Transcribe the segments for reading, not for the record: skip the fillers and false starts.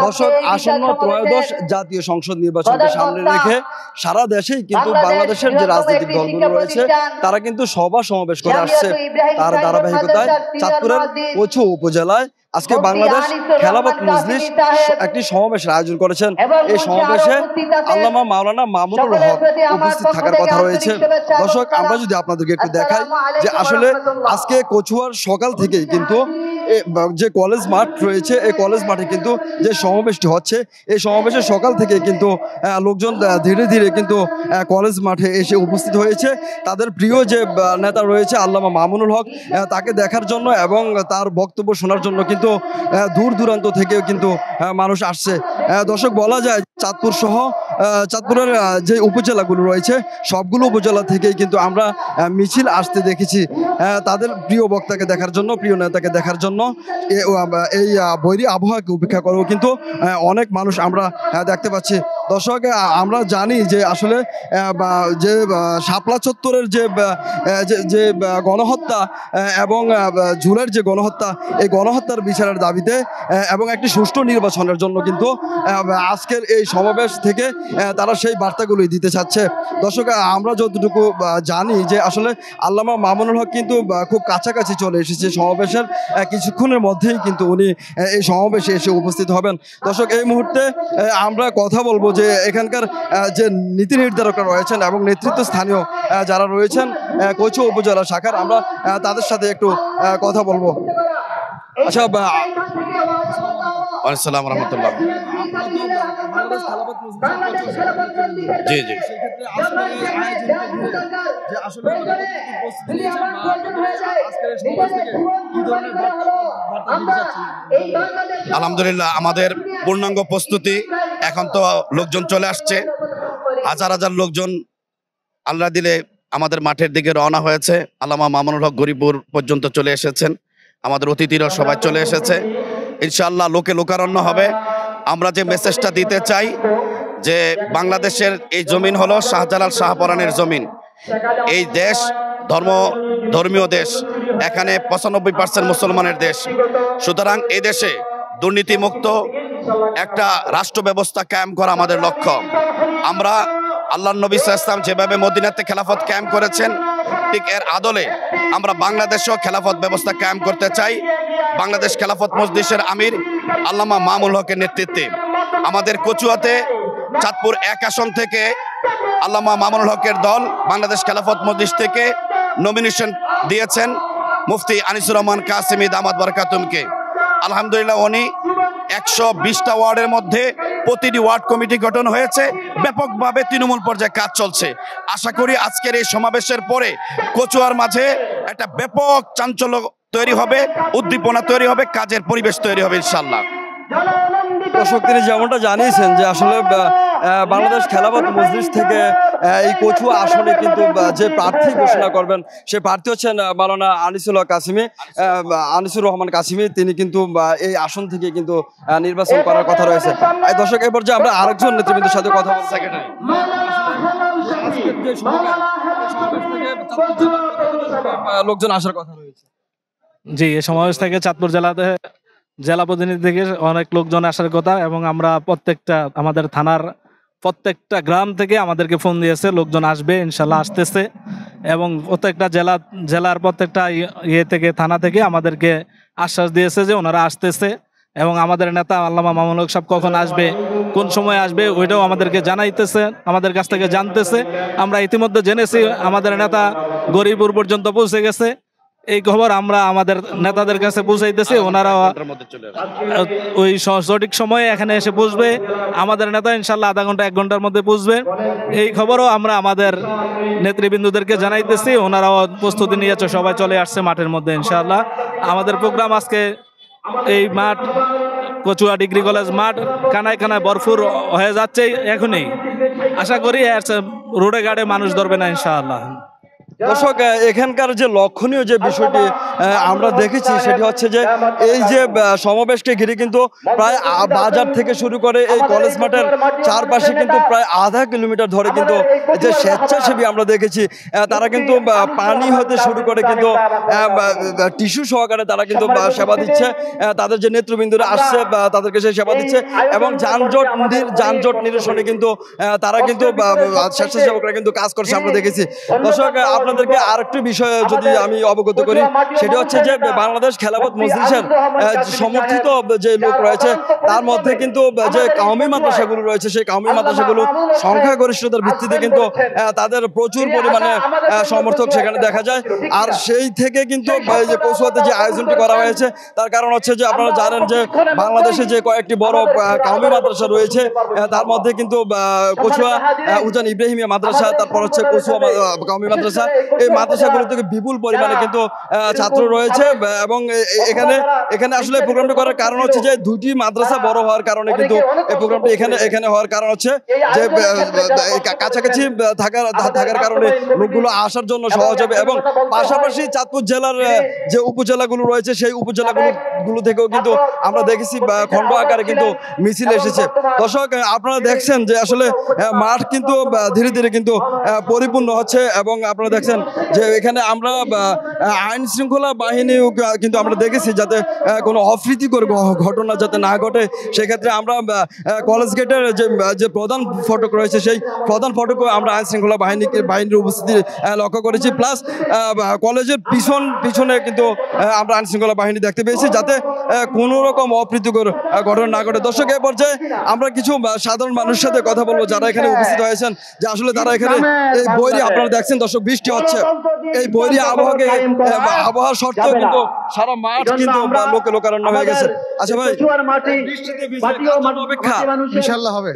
দর্শক, আসন্ন ত্রয়োদশ জাতীয় সংসদ নির্বাচনকে সামনে রেখে সারা দেশেই কিন্তু বাংলাদেশের যে রাজনৈতিক দলগুলো রয়েছে তারা কিন্তু সভা সমাবেশ করে আসছে। তার ধারাবাহিকতায় চাঁদপুরের কচুয়া উপজেলায় আজকে বাংলাদেশ খেলাফত মজলিস একটি সমাবেশের আয়োজন করেছেন। এই সমাবেশে আল্লামা মাওলানা মামুনুল হক উপস্থিত থাকার কথা রয়েছে। দর্শক, আমরা যদি আপনাদেরকে একটু দেখাই যে আসলে আজকে কচুয়ার সকাল থেকেই কিন্তু যে কলেজ মাঠ রয়েছে এই কলেজ মাঠে কিন্তু যে সমাবেশটি হচ্ছে এই সমাবেশের সকাল থেকে কিন্তু লোকজন ধীরে ধীরে কিন্তু কলেজ মাঠে এসে উপস্থিত হয়েছে। তাদের প্রিয় যে নেতা রয়েছে আল্লামা মামুনুল হক তাকে দেখার জন্য এবং তার বক্তব্য শোনার জন্য কিন্তু দূর দূরান্ত থেকেও কিন্তু মানুষ আসছে। দর্শক, বলা যায় চাঁদপুর সহ চাঁদপুরের যে উপজেলাগুলো রয়েছে সবগুলো উপজেলা থেকেই কিন্তু আমরা মিছিল আসতে দেখেছি তাদের প্রিয় বক্তাকে দেখার জন্য, প্রিয় নেতাকে দেখার জন্য। এই বৈরী আবহাওয়াকে উপেক্ষা করেও কিন্তু অনেক মানুষ আমরা দেখতে পাচ্ছি। দর্শক, আমরা জানি যে আসলে যে শাপলা চত্বরের যে গণহত্যা এবং ঝুলের যে গণহত্যা এই গণহত্যার বিচারের দাবিতে এবং একটি সুষ্ঠু নির্বাচনের জন্য কিন্তু আজকের এই সমাবেশ থেকে তারা সেই বার্তাগুলোই দিতে চাচ্ছে। দর্শক, আমরা যতটুকু জানি যে আসলে আল্লামা মামুনুল হক কিন্তু খুব কাছাকাছি চলে এসেছে সমাবেশের কিছুক্ষণের মধ্যেই কিন্তু উনি এই সমাবেশে এসে উপস্থিত হবেন। দর্শক, এই মুহূর্তে আমরা কথা বলবো যে এখানকার যে নীতি নির্ধারকরা রয়েছেন এবং নেতৃত্ব স্থানীয় যারা রয়েছেন কচুয়া উপজেলা শাখার, আমরা তাদের সাথে একটু কথা বলবো। আচ্ছা, আসসালামু রহমতুল্লাহ। জি জি, আলহামদুলিল্লাহ আমাদের পূর্ণাঙ্গ প্রস্তুতি। এখন তো লোকজন চলে আসছে, হাজার হাজার লোকজন আল্লাহ দিলে আমাদের মাঠের দিকে রওনা হয়েছে। আল্লামা মামুনুল হক গরিপুর পর্যন্ত চলে এসেছেন, আমাদের অতিথিরা সবাই চলে এসেছে। ইনশাআল্লাহ লোকে লোকারণ্য হবে। আমরা যে মেসেজটা দিতে চাই যে বাংলাদেশের এই জমিন হলো শাহজালাল শাহপরানের জমিন। এই দেশ ধর্মীয় দেশ, এখানে 95% মুসলমানের দেশ। সুতরাং এই দেশে দুর্নীতিমুক্ত একটা রাষ্ট্র ব্যবস্থা কায়েম করা আমাদের লক্ষ্য। আমরা আল্লাহ নবী সাল্লাল্লাহু আলাইহি ওয়াসাল্লাম যেভাবে মদিনাতে খেলাফত কায়েম করেছেন ঠিক এর আদলে আমরা বাংলাদেশেও খেলাফত ব্যবস্থা কায়েম করতে চাই। বাংলাদেশ খেলাফত মজলিসের আমির আল্লামা মামুনুল হকের নেতৃত্বে আমাদের কচুয়াতে চাঁদপুর 1 আসন থেকে আল্লামা মামুনুল হকের দল বাংলাদেশ খেলাফত মজলিস থেকে নমিনেশন দিয়েছেন মুফতি আনিসুর রহমান কাসেমি দামাত বরকাতুমকে। আলহামদুলিল্লাহ উনি 120টা ওয়ার্ডের মধ্যে প্রতিটি ওয়ার্ড কমিটি গঠন হয়েছে, ব্যাপকভাবে তৃণমূল পর্যায়ে কাজ চলছে। আশা করি আজকের এই সমাবেশের পরে কচুয়ার মাঝে একটা ব্যাপক চাঞ্চল্য তৈরি হবে, উদ্দীপনা তৈরি হবে, কাজের পরিবেশ তৈরি হবে ইনশাআল্লাহ। দর্শক, তিনি যেমনটা জানিয়েছেন যে আসলে বাংলাদেশ খেলাফত মজলিস থেকে এই কচুয়া আসনে কিন্তু যে প্রার্থী ঘোষণা করবেন সেই প্রার্থী হচ্ছেন মাওলানা আনিসুর রহমান কাসেমি। তিনি কিন্তু এই আসন থেকে কিন্তু নির্বাচন করার কথা রয়েছে। দর্শক, এবার যে আমরা আরেকজন নেতৃবৃন্দের সাথে কথা বলতে লোকজন আসার কথা রয়েছে। জি, এই সমাবেশ থেকে চাঁদপুর জেলা প্রতিনিধি থেকে অনেক লোকজন আসার কথা এবং আমরা আমাদের থানার প্রত্যেকটা গ্রাম থেকে আমাদেরকে ফোন দিয়েছে লোকজন আসবে, ইনশাল্লাহ আসতেছে। এবং প্রত্যেকটা জেলার প্রত্যেকটা থেকে থানা থেকে আমাদেরকে আশ্বাস দিয়েছে যে ওনারা আসতেছে। এবং আমাদের নেতা আল্লামা মামুনুল হক সাহেব কখন আসবে, কোন সময় আসবে ওইটাও আমাদেরকে জানাইতেছে, আমাদের কাছ থেকে জানতেছে। আমরা ইতিমধ্যে জেনেছি আমাদের নেতা গরিপুর পর্যন্ত পৌঁছে গেছে। এই খবর আমরা আমাদের নেতাদের কাছে পৌঁছাইতেছি, ওনারা ওই সঠিক সময়ে এখানে এসে পৌঁছবে। আমাদের নেতা ইনশাল্লাহ আধা ঘন্টা 1 ঘন্টার মধ্যে পৌঁছবে। এই খবরও আমরা আমাদের নেতৃবৃন্দদেরকে জানাইতেছি, ওনারাও প্রস্তুতি নিয়েছে, সবাই চলে আসছে মাঠের মধ্যে ইনশাল্লাহ। আমাদের প্রোগ্রাম আজকে এই মাঠ কচুয়া ডিগ্রি কলেজ মাঠ কানায় কানায় ভরপুর হয়ে যাচ্ছে এখনই। আশা করি রোডে ঘাটে মানুষ ধরবে না ইনশাআল্লাহ। দর্শক, এখানকার যে লক্ষণীয় যে বিষয়টি আমরা দেখেছি সেটি হচ্ছে যে এই যে সমাবেশকে ঘিরে কিন্তু প্রায় বাজার থেকে শুরু করে এই কলেজ মাঠের চারপাশে কিন্তু প্রায় আধা কিলোমিটার ধরে কিন্তু যে স্বেচ্ছাসেবী আমরা দেখেছি, তারা কিন্তু পানি হতে শুরু করে কিন্তু টিস্যু সহকারে তারা কিন্তু সেবা দিচ্ছে, তাদের যে নেতৃবৃন্দরা আসছে তাদেরকে সেই সেবা দিচ্ছে এবং যানজট নিরসনে কিন্তু তারা কিন্তু স্বেচ্ছাসেবকরা কিন্তু কাজ করছে আমরা দেখেছি। দর্শক, আপনাদেরকে আরেকটি বিষয় যদি আমি অবগত করি, সেটি হচ্ছে যে বাংলাদেশ খেলাফত মজলিসের সমর্থিত যে লোক রয়েছে তার মধ্যে কিন্তু যে কওমি মাদ্রাসাগুলো রয়েছে সেই কওমি মাদ্রাসাগুলো সংখ্যাগরিষ্ঠতার ভিত্তিতে কিন্তু তাদের প্রচুর পরিমাণে সমর্থক সেখানে দেখা যায়। আর সেই থেকে কিন্তু যে কচুয়াতে যে আয়োজনটি করা হয়েছে তার কারণ হচ্ছে যে আপনারা জানেন যে বাংলাদেশে যে কয়েকটি বড় কওমি মাদ্রাসা রয়েছে তার মধ্যে কিন্তু কচুয়া উজান ইব্রাহিমিয়া মাদ্রাসা, তারপর হচ্ছে কচুয়া কওমি মাদ্রাসা, এই মাদ্রাসাগুলো থেকে বিপুল পরিমাণে কিন্তু ছাত্র রয়েছে এবং এখানে আসলে প্রোগ্রামটা করার কারণ হচ্ছে যে দুটি মাদ্রাসা বড় হওয়ার কারণে কিন্তু এই প্রোগ্রামটা এখানে হওয়ার কারণ হচ্ছে যে কাছাকাছি থাকার কারণে লোকগুলো আসার জন্য সহজ হবে এবং পাশাপাশি চাঁদপুর জেলার যে উপজেলাগুলো রয়েছে সেই উপজেলাগুলো থেকেও কিন্তু আমরা দেখেছি খণ্ড আকারে কিন্তু মিছিল এসেছে। দর্শক, আপনারা দেখছেন যে আসলে মাঠ কিন্তু ধীরে ধীরে কিন্তু পরিপূর্ণ হচ্ছে এবং আপনারা দেখছেন যে এখানে আমরা আইন শৃঙ্খলা বাহিনী কিন্তু আমরা দেখেছি যাতে কোনো অপ্রীতিকর ঘটনা যাতে না ঘটে, সেক্ষেত্রে আমরা কলেজ গেটের যে প্রধান ফটক রয়েছে সেই প্রধান ফটকে আমরা আইন শৃঙ্খলা বাহিনীর উপস্থিতি লক্ষ্য করেছি, প্লাস কলেজের পিছনে কিন্তু আমরা আইন শৃঙ্খলা বাহিনী দেখতে পেয়েছি যাতে কোনো রকম অপ্রীতিকর ঘটনা না ঘটে। দর্শক, এ পর্যায়ে আমরা কিছু সাধারণ মানুষের সাথে কথা বলবো যারা এখানে উপস্থিত হয়েছেন, যে আসলে তারা এখানে এই বৈরী, আপনারা দেখছেন দর্শক বৃষ্টি হচ্ছে, এই বৈরী আবহাওয়া সত্ত্বেও কিন্তু সারা মাঠ কিন্তু লোকারণ্য হয়ে গেছে। আচ্ছা ভাই, অপেক্ষা ইনশাআল্লাহ হবে।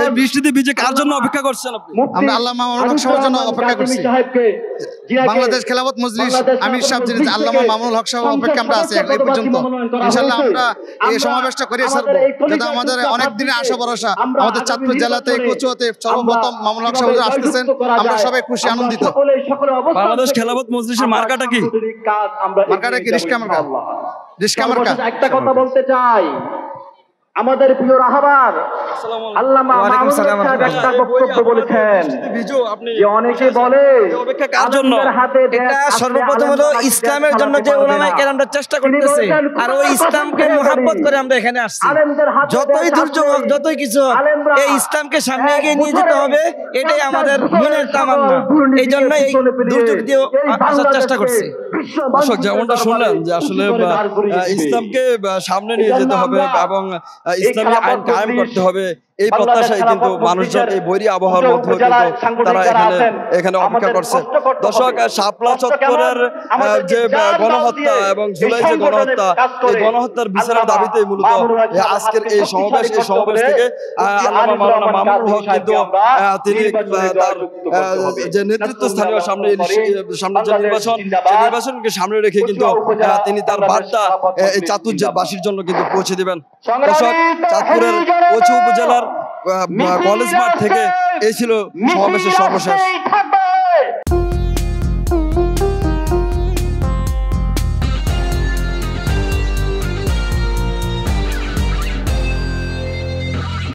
এই বৃষ্টিতে ভিজে কার জন্য অপেক্ষা করছেন আপনি? আমরা আল্লামা মামুনুল হক সাহেবের জন্য অপেক্ষা করছি। বাংলাদেশ খেলাফত মজলিস আমির সাহেব যিনি আল্লামা মামুনুল হক সাহেব অপেক্ষা আমরা আছি এই পর্যন্ত। ইনশাআল্লাহ আমরা এই সমাবেশটা করে ছাড়বো, যাতে আমাদের অনেক দিনের আশা ভরসা আমাদের চাঁদপুর জেলাতে কচুয়াতে সর্বপ্রথম মামুনুল হক সাহেব আসতেছেন, আমরা সবাই খুশি আনন্দিত। বাংলাদেশ খেলাফত মজলিসের মার্কাটা কি? মার্কাটা কি? রিস্কা মার্কা। রিস্কা মার্কা। একটা কথা বলতে চাই, আমাদের প্রিয় রাহবার আল্লামা মামুনুল সাহেব একটা বক্তব্য বলেছেন যে অনেকে বলে কার জন্য এটা সর্বপ্রথম হলো ইসলামের জন্য যে উলামায়ে কেরামরা চেষ্টা করতেছে, আর ওই ইসলামকে মুহাব্বত করে আমরা এখানে আসছি। যতই দুর্যোগ হোক, যতই কিছু হোক, এই ইসলামকে সামনে এগিয়ে নিয়ে যেতে হবে, এটাই আমাদের মনের তামান্না। এই জন্য এই দুর্যোগ দিয়ে আসার চেষ্টা করছি। দর্শক, যেমনটা শুনলেন যে আসলে ইসলামকে সামনে নিয়ে যেতে হবে এবং ইসলামী আইন কায়েম করতে হবে, এই প্রত্যাশায় কিন্তু মানুষজন এই বৈরী আবহাওয়ার মধ্যে কিন্তু তারা এখানে অপেক্ষা করছে। দর্শক, শাপলা চত্বরের যে গণহত্যা এবং জুলাই যে গণহত্যা, এই গণহত্যার বিচারের দাবিতে মূলত আজকের এই সমাবেশ থেকে আল্লামা মাওলানা মামুনুল হক কিন্তু তিনি তার যে নেতৃত্ব স্থানীয় সামনে যে নির্বাচন, সেই নির্বাচনকে সামনে রেখে কিন্তু তিনি তার বার্তা এই চাঁদপুরবাসীর জন্য কিন্তু পৌঁছে দিবেন। দর্শক, চাঁদপুরের কচু উপজেলার কলেজ মাঠ থেকে এই ছিল সমাবেশের সর্বশেষ।